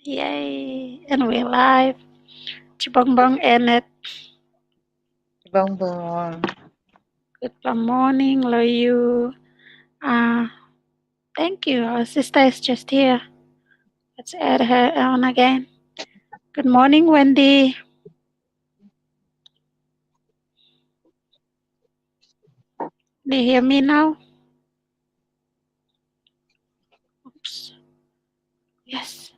Yay! And we're live. Chibongbong Enet. Bong bong. Good morning, Loyu. Uh, thank you. Our sister is just here. Let's add her on again. Good morning, Wendy. Do you hear me now? Oops. Yes.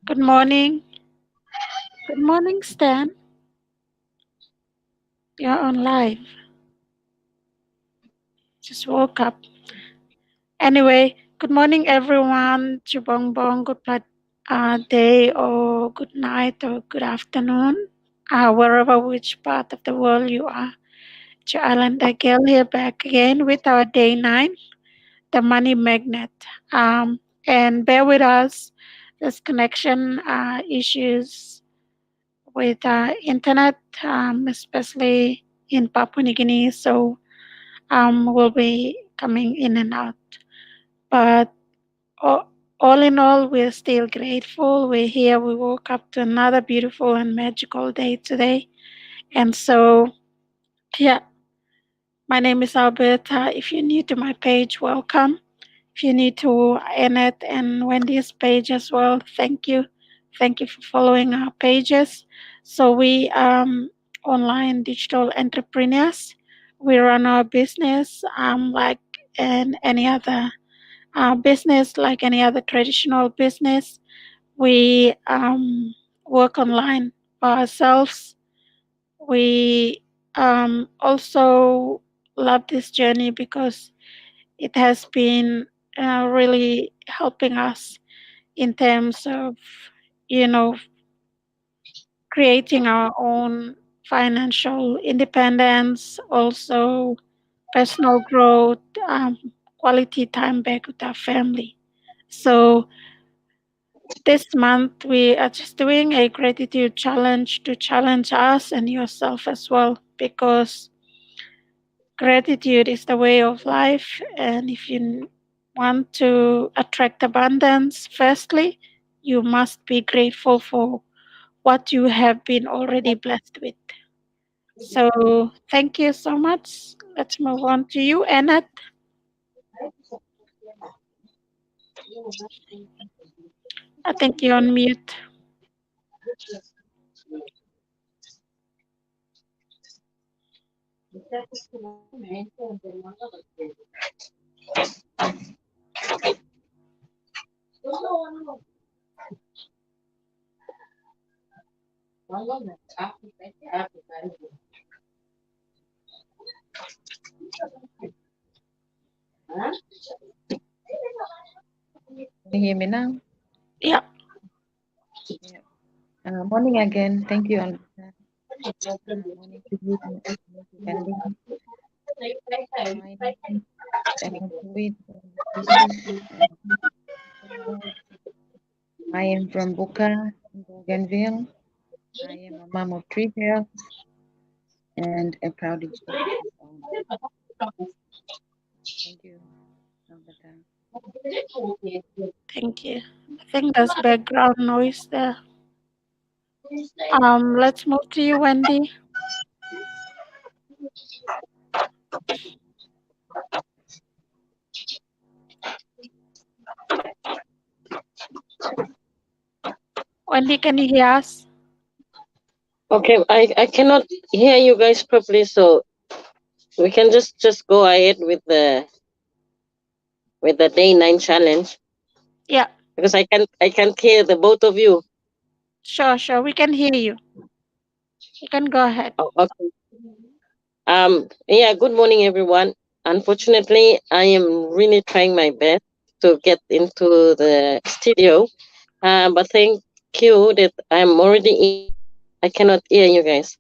Good morning. Good morning, Stan. You're on live. Just woke up. Anyway, good morning, everyone. Chibongbong. Day or good night or good afternoon. Wherever which part of the world you are. Islander Girl here back again with our day 9, the money magnet. And bear with us, there's connection issues with internet, especially in Papua New Guinea. So we'll be coming in and out. But all, all in all, we're still grateful. We're here. We woke up to another beautiful and magical day today. And so, yeah, my name is Alberta. If you're new to my page, welcome. If you're new to Annette and Wendy's page as well, thank you. Thank you for following our pages. So we online digital entrepreneurs. We run our business like any other business, like any other traditional business. We work online by ourselves. We also love this journey because it has been really helping us in terms of, you know, creating our own financial independence, also personal growth, quality time back with our family. So this month we are just doing a gratitude challenge to challenge us and yourself as well, because gratitude is the way of life. And if you want to attract abundance, firstly, you must be grateful for what you have been already blessed with. So, thank you so much. Let's move on to you, Annette. I think you're on mute. Can you hear me now? Yeah. Yeah. Morning again. Thank you, Alberta. Morning to you, Candy. Fine. And with business. I am from Buka, Bougainville. I am a mom of 3 girls and a proud digital business owner. Thank you, Alberta. Thank you. I think there's background noise there. Let's move to you, Wendy. Wendy, can you hear us? Okay, I cannot hear you guys properly, so we can just go ahead with the day 9 challenge, Yeah, because I can't hear the both of you. sure. We can hear you. You can go ahead. Oh, okay. Yeah. Good morning, everyone. Unfortunately, I am really trying my best to get into the studio. But thank you that I'm already in. I cannot hear you guys.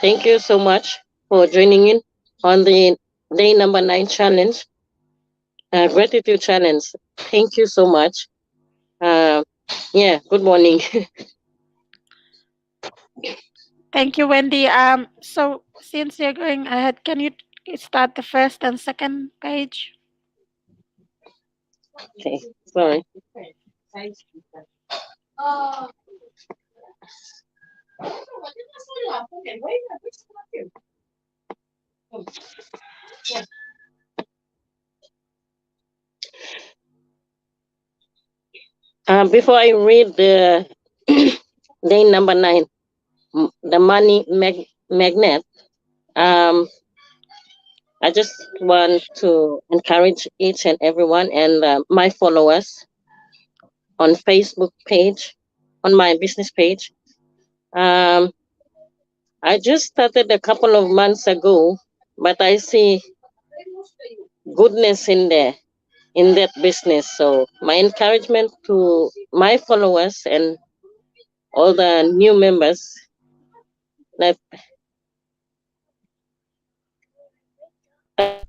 Thank you so much for joining in on the day number 9 challenge, gratitude challenge. Thank you so much. Uh, yeah, good morning. Thank you, Wendy. So since you're going ahead, can you Start the first and second page. Okay, sorry. Before I read the day number 9, the money magnet, um, I just want to encourage each and everyone and my followers on Facebook page, on my business page. Um, I just started a couple of months ago, but I see goodness in there in that business. So my encouragement to my followers and all the new members that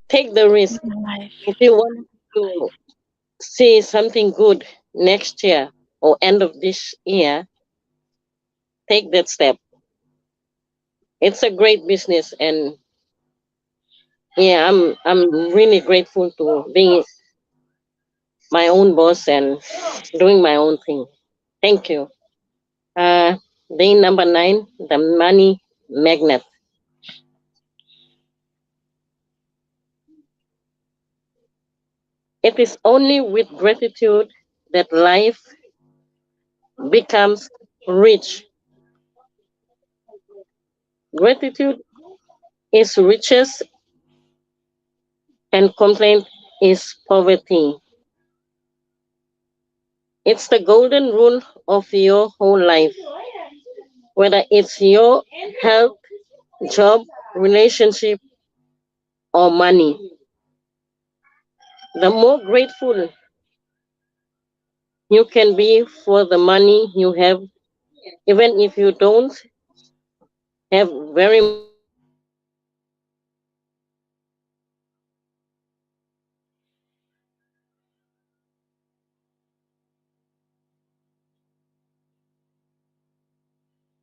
take the risk Life. if you want to see something good next year or end of this year. Take that step. It's a great business, and yeah, I'm really grateful to being my own boss and doing my own thing. Thank you. Uh, Day number 9, the money magnet. It is only with gratitude that life becomes rich. Gratitude is riches and complaint is poverty. It's the golden rule of your whole life, whether it's your health, job, relationship, or money. The more grateful you can be for the money you have, even if you don't have very much money, the more grateful you can be for the money you have. Even if you don't have very much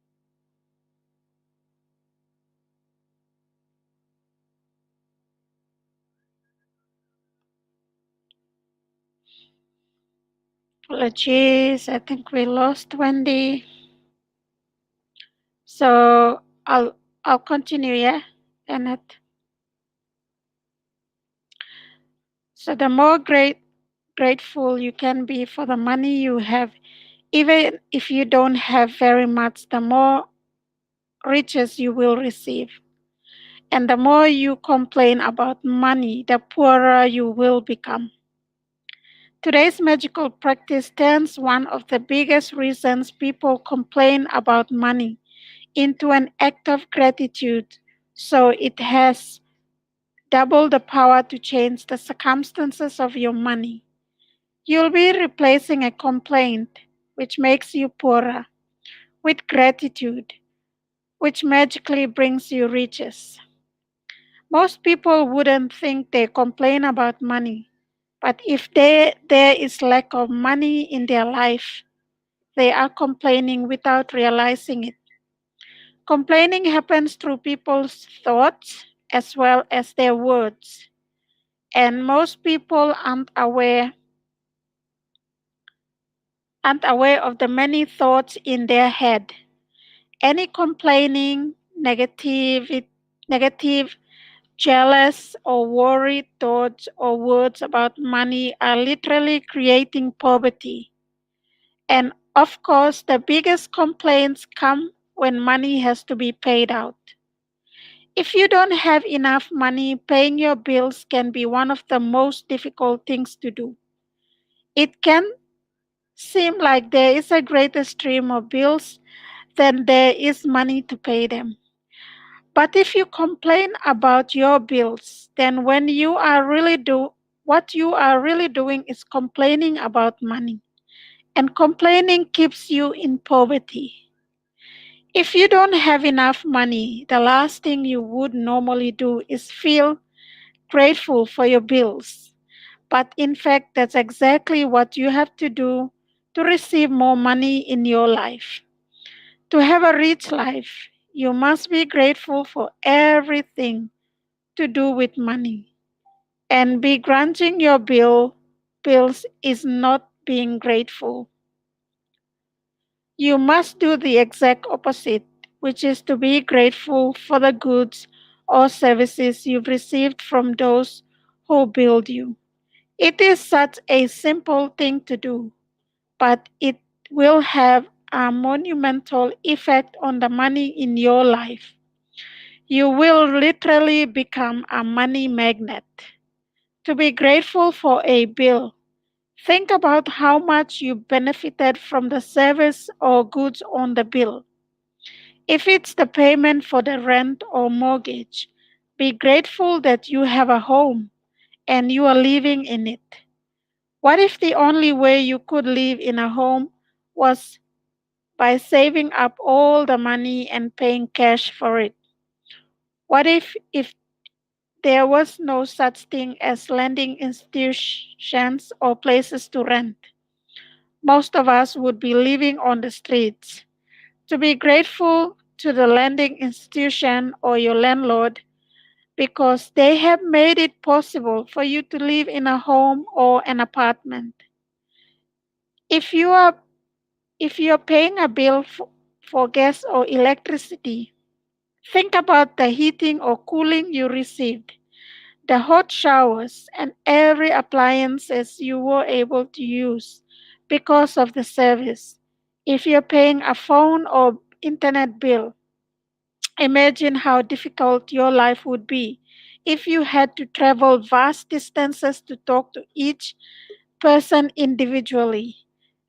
money, Apologies, I think we lost Wendy. So I'll continue, yeah, Bennett. So the more grateful you can be for the money you have, even if you don't have very much, the more riches you will receive. And the more you complain about money, the poorer you will become. Today's magical practice turns one of the biggest reasons people complain about money into an act of gratitude, so it has double the power to change the circumstances of your money. You'll be replacing a complaint, which makes you poorer, with gratitude, which magically brings you riches. Most people wouldn't think they complain about money, but if there is lack of money in their life, they are complaining without realizing it. Complaining happens through people's thoughts as well as their words, and most people aren't aware of the many thoughts in their head. Any complaining, negative, jealous, or worried thoughts or words about money are literally creating poverty. And of course, the biggest complaints come when money has to be paid out. If you don't have enough money, paying your bills can be one of the most difficult things to do. It can seem like there is a greater stream of bills than there is money to pay them. But if you complain about your bills, then what you are really doing is complaining about money. And complaining keeps you in poverty. If you don't have enough money, the last thing you would normally do is feel grateful for your bills. But in fact, that's exactly what you have to do to receive more money in your life. To have a rich life, you must be grateful for everything to do with money. And begrudging your bills is not being grateful. You must do the exact opposite, which is to be grateful for the goods or services you've received from those who build you. It is such a simple thing to do, but it will have a monumental effect on the money in your life. You will literally become a money magnet. To be grateful for a bill, think about how much you benefited from the service or goods on the bill. If it's the payment for the rent or mortgage, be grateful that you have a home and you are living in it. What if the only way you could live in a home was by saving up all the money and paying cash for it? What if there was no such thing as lending institutions or places to rent? Most of us would be living on the streets. To be grateful to the lending institution or your landlord because they have made it possible for you to live in a home or an apartment. If you are if you are paying a bill for gas or electricity, think about the heating or cooling you received, the hot showers, and every appliances you were able to use because of the service. If you're paying a phone or internet bill, imagine how difficult your life would be if you had to travel vast distances to talk to each person individually.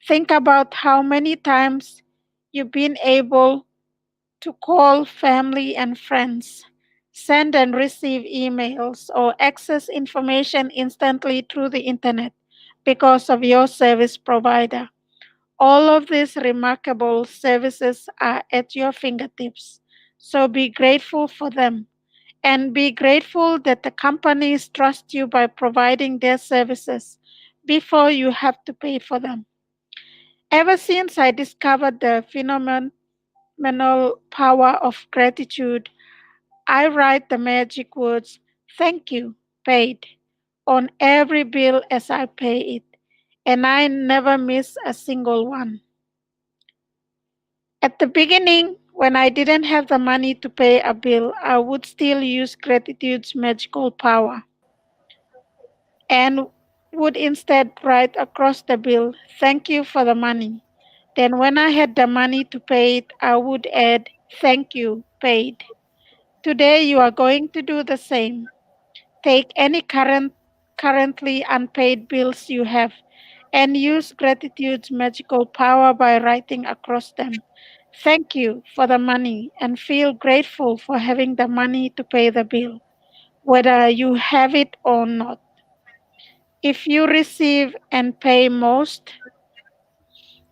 Think about how many times you've been able to call family and friends, send and receive emails, or access information instantly through the internet because of your service provider. All of these remarkable services are at your fingertips. So be grateful for them and be grateful that the companies trust you by providing their services before you have to pay for them. Ever since I discovered the phenomenal power of gratitude, I write the magic words, thank you, paid, on every bill as I pay it, and I never miss a single one. At the beginning, when I didn't have the money to pay a bill, I would still use gratitude's magical power and would instead write across the bill, thank you for the money. Then, when I had the money to pay it, I would add, thank you, paid. Today, you are going to do the same. Take any currently unpaid bills you have and use gratitude's magical power by writing across them. Thank you for the money and feel grateful for having the money to pay the bill, whether you have it or not. If you receive and pay most,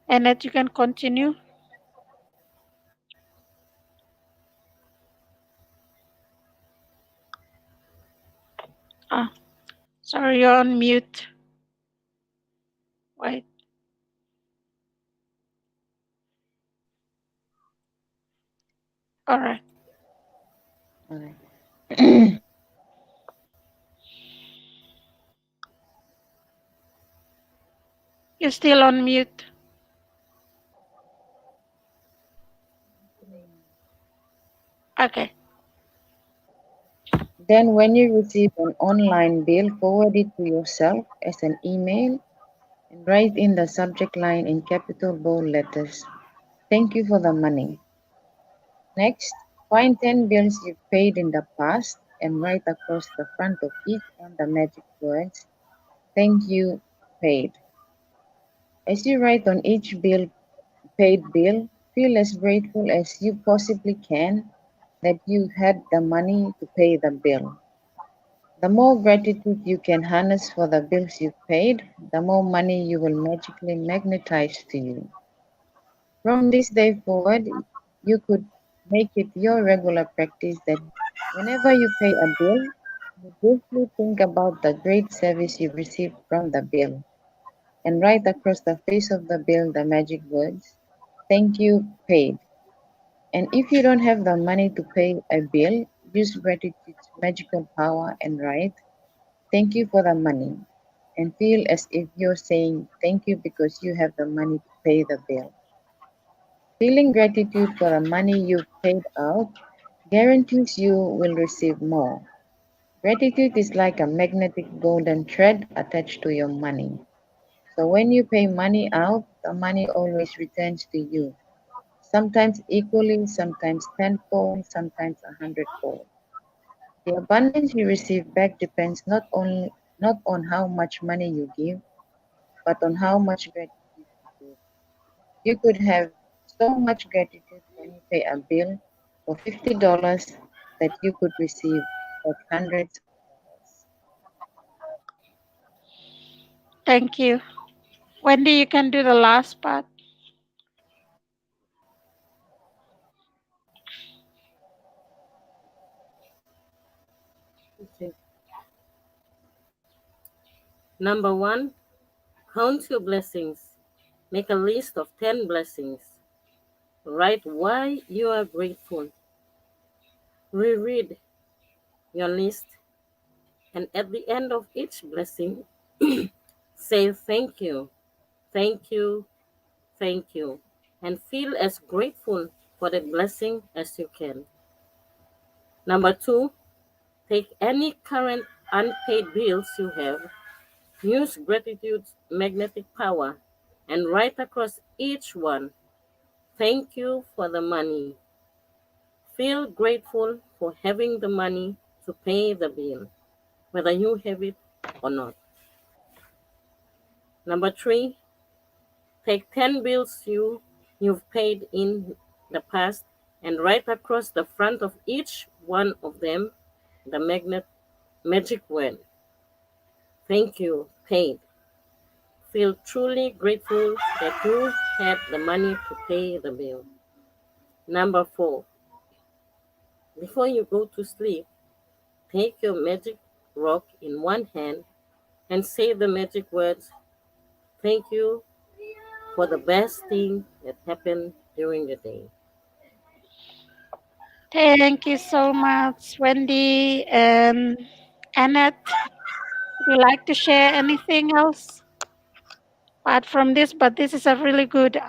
and that you can continue. Ah, sorry, you're on mute. Wait, all right. All right. You're still on mute. Okay. Then, when you receive an online bill, forward it to yourself as an email and write in the subject line in capital bold letters, thank you for the money. Next, find 10 bills you've paid in the past and write across the front of each one the magic words, thank you, paid. As you write on each paid bill, feel as grateful as you possibly can that you had the money to pay the bill. The more gratitude you can harness for the bills you've paid, the more money you will magically magnetize to you. From this day forward, you could make it your regular practice that whenever you pay a bill, you briefly think about the great service you received from the bill and write across the face of the bill the magic words, thank you, paid. And if you don't have the money to pay a bill, use gratitude's magical power and write, "Thank you for the money," and feel as if you're saying thank you because you have the money to pay the bill. Feeling gratitude for the money you've paid out guarantees you will receive more. Gratitude is like a magnetic golden thread attached to your money. So when you pay money out, the money always returns to you. Sometimes equally, sometimes tenfold, sometimes 100-fold. The abundance you receive back depends not on how much money you give, but on how much gratitude you give. You could have so much gratitude when you pay a bill for $50 that you could receive back hundreds of dollars. Thank you. Wendy, you can do the last part. Okay. Number one, count your blessings. Make a list of 10 blessings. Write why you are grateful. Reread your list, and at the end of each blessing, say thank you, thank you, thank you, and feel as grateful for that blessing as you can. Number two, take any current unpaid bills you have, use gratitude's magnetic power, and write across each one, thank you for the money. Feel grateful for having the money to pay the bill, whether you have it or not. Number three, take 10 bills you've paid in the past and write across the front of each one of them the magic word. Thank you, paid. Feel truly grateful that you had the money to pay the bill. Number four, before you go to sleep, take your magic rock in one hand and say the magic words, thank you for the best thing that happened during the day. Thank you so much, Wendy and Annette. Would you like to share anything else apart from this? But this is a really good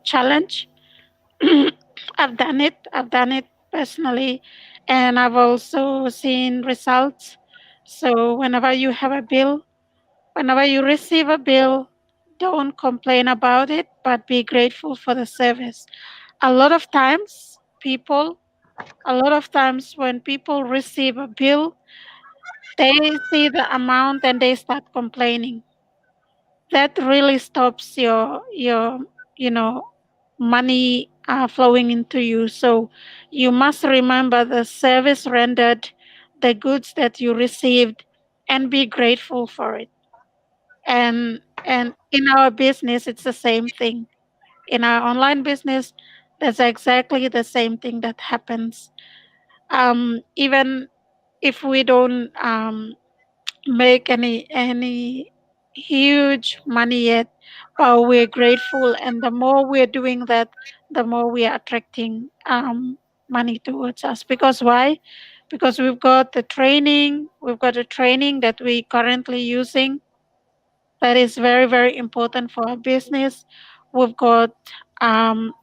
challenge. I've done it. I've done it personally, and I've also seen results. So whenever you have a bill, whenever you receive a bill, don't complain about it, but be grateful for the service. A lot of times, a lot of times when people receive a bill, they see the amount and they start complaining. That really stops your you know money flowing into you. So you must remember the service rendered, the goods that you received, and be grateful for it. And in our business, it's the same thing. In our online business, that's exactly the same thing that happens. Even if we don't make any huge money yet, but we're grateful, and the more we're doing that, the more we are attracting money towards us. Because why? Because we've got a training that we currently using that is very very important for our business. We've got um,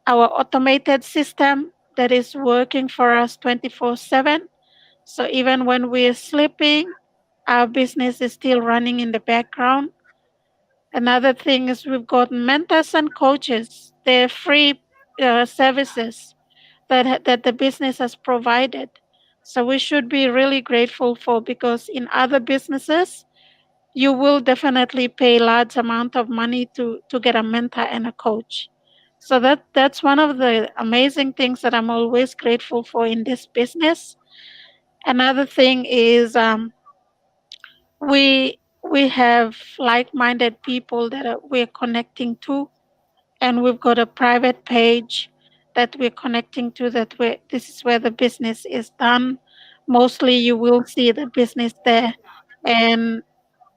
our automated system that is working for us 24/7. So even when we're sleeping, our business is still running in the background. Another thing is we've got mentors and coaches. They're free services that the business has provided. So we should be really grateful for, because in other businesses you will definitely pay large amount of money to get a mentor and a coach. So that's one of the amazing things that I'm always grateful for in this business. Another thing is we have like-minded people that we're connecting to, and we've got a private page that we're connecting to, that we this is where the business is done. Mostly you will see the business there, and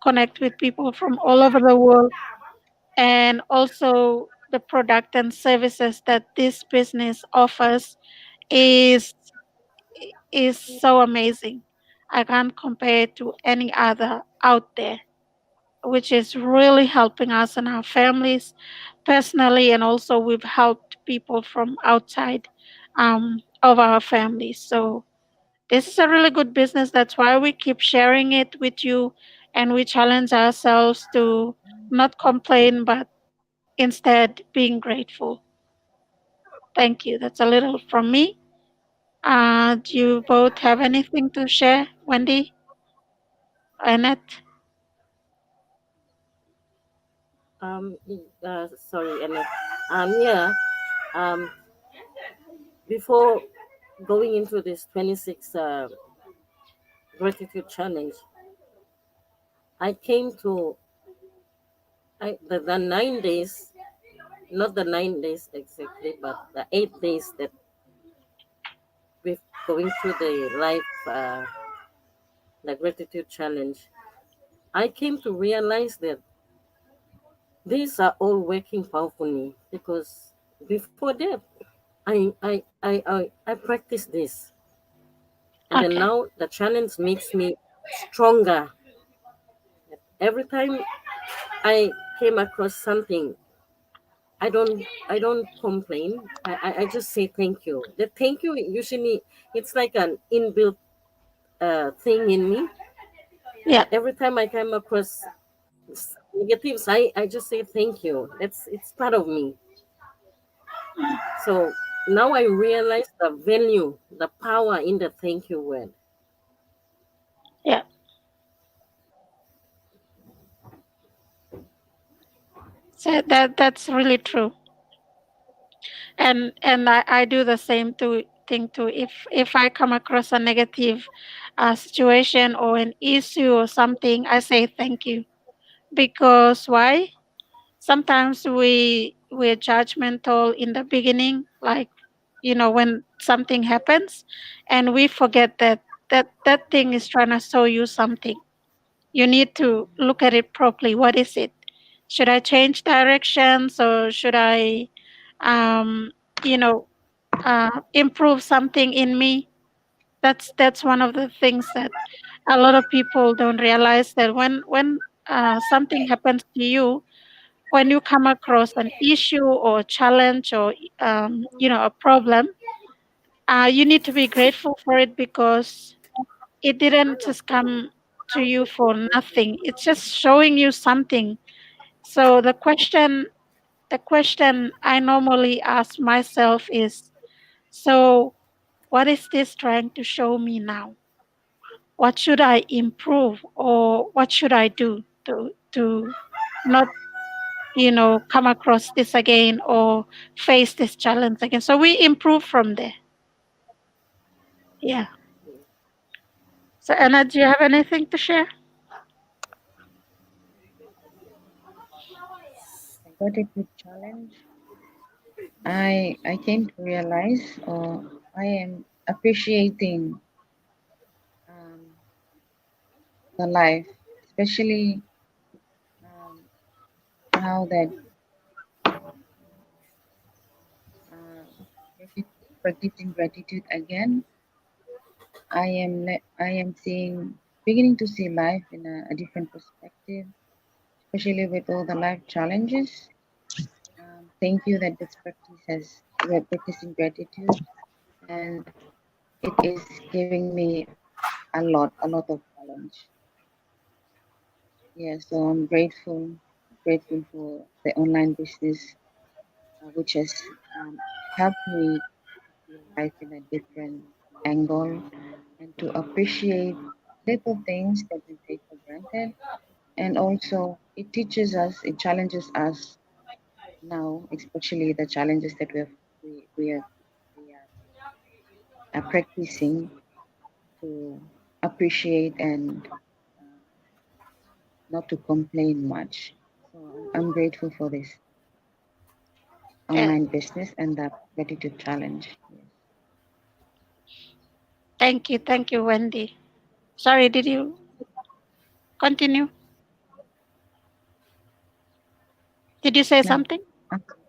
connect with people from all over the world. And also the product and services that this business offers is is so amazing. I can't compare it to any other out there, which is really helping us and our families personally, and also we've helped people from outside of our families. So this is a really good business. That's why we keep sharing it with you, and we challenge ourselves to not complain, but instead being grateful. Thank you. That's a little from me. Do you both have anything to share, Wendy, Annette? Sorry, Anna. Yeah. Um, before going into this 26 gratitude challenge, I came to the 9 days, not the 9 days exactly, but the 8 days that we're going through the life, the gratitude challenge. I came to realize that these are all working powerfully because before that, I practice this, and then Okay. now the challenge makes me stronger. Every time I came across something, I don't complain. I just say thank you. The thank you usually it's like an inbuilt thing in me. Yeah. Every time I come across negatives, I just say thank you. It's part of me. So now I realize the value, the power in the thank you word. Yeah. So that's really true. And I do the same thing too. If I come across a negative situation or an issue or something, I say thank you. Because why? Sometimes we're judgmental in the beginning, like, when something happens, and we forget that that thing is trying to show you something. You need to look at it properly. What is it? Should I change directions, or should I um you know improve something in me? That's one of the things that a lot of people don't realize, that when something happens to you, when you come across an issue or challenge, or a problem, you need to be grateful for it, because it didn't just come to you for nothing. It's just showing you something. So the question I normally ask myself is, so what is this trying to show me now? What should I improve, or what should I do to not come across this again, or face this challenge again? So we improve from there. Yeah. So Anna, do you have anything to share? The gratitude challenge. I came to realize, or I am appreciating um, the life, especially now that uh, practicing gratitude again. I am beginning to see life in a different perspective, especially with all the life challenges. Thank you that this practice has we're practicing gratitude, and it is giving me a lot of challenge. Yeah, so I'm grateful for the online business, which has um, helped me to see life in a different angle and to appreciate little things that we take for granted. And also, it challenges us now, especially the challenges that we are practicing to appreciate and uh, not to complain much. So I'm grateful for this Yeah. online business and the gratitude challenge. Yes. Thank you, Wendy. Sorry, did you continue? Did you say Now, something?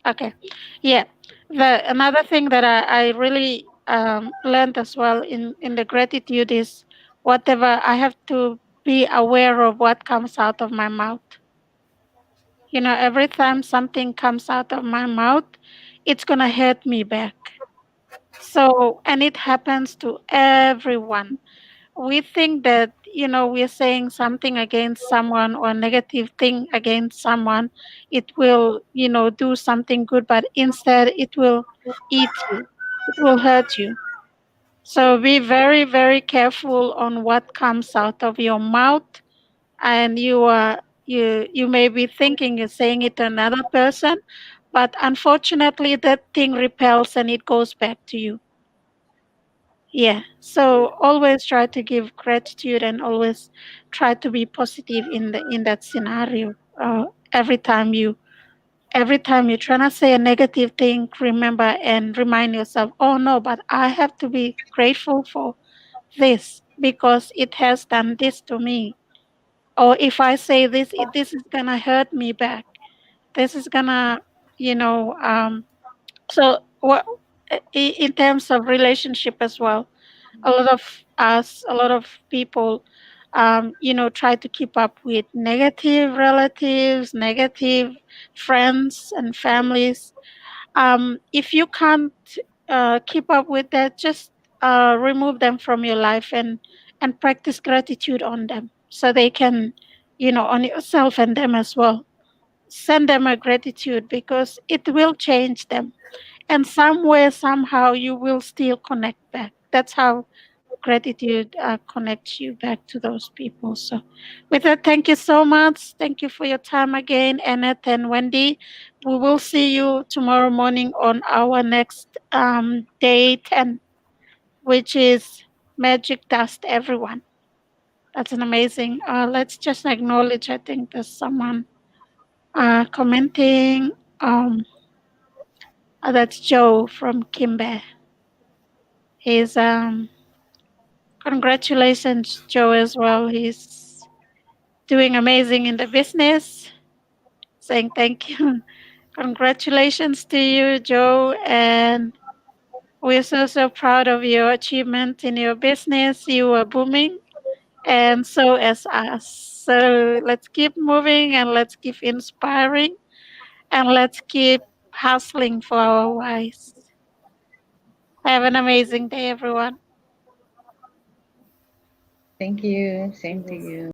Okay. Yeah. Another thing that I really learned as well in the gratitude is whatever I have to be aware of what comes out of my mouth. Every time something comes out of my mouth, it's gonna hurt me back. So, and it happens to everyone. We think that we're saying something against someone or negative thing against someone, it will do something good, but instead it will eat you, it will hurt you. So be very, very careful on what comes out of your mouth. And you may be thinking you're saying it to another person, but unfortunately that thing repels and it goes back to you. Yeah. So always try to give gratitude and always try to be positive in that scenario. Every time you're trying to say a negative thing, remember and remind yourself, oh no, but I have to be grateful for this because it has done this to me. Or if I say this, this is gonna hurt me back. This is gonna, you know, so what in terms of relationship as well, a lot of people, try to keep up with negative relatives, negative friends and families. If you can't keep up with that, just remove them from your life and practice gratitude on them so they can, on yourself and them as well. Send them a gratitude because it will change them. And somewhere, somehow, you will still connect back. That's how gratitude connects you back to those people. So, with that, thank you so much. Thank you for your time again, Annette and Wendy. We will see you tomorrow morning on our next day 10, which is Magic Dust Everyone. That's an amazing. Let's just acknowledge. I think there's someone commenting. That's Joe from Kimber. He's congratulations, Joe, as well. He's doing amazing in the business. Saying thank you. Congratulations to you, Joe. And we're so proud of your achievement in your business. You are booming, and so is us. So let's keep moving and let's keep inspiring and let's keep hustling for our whys. Have an amazing day, everyone. Thank you. Same to you.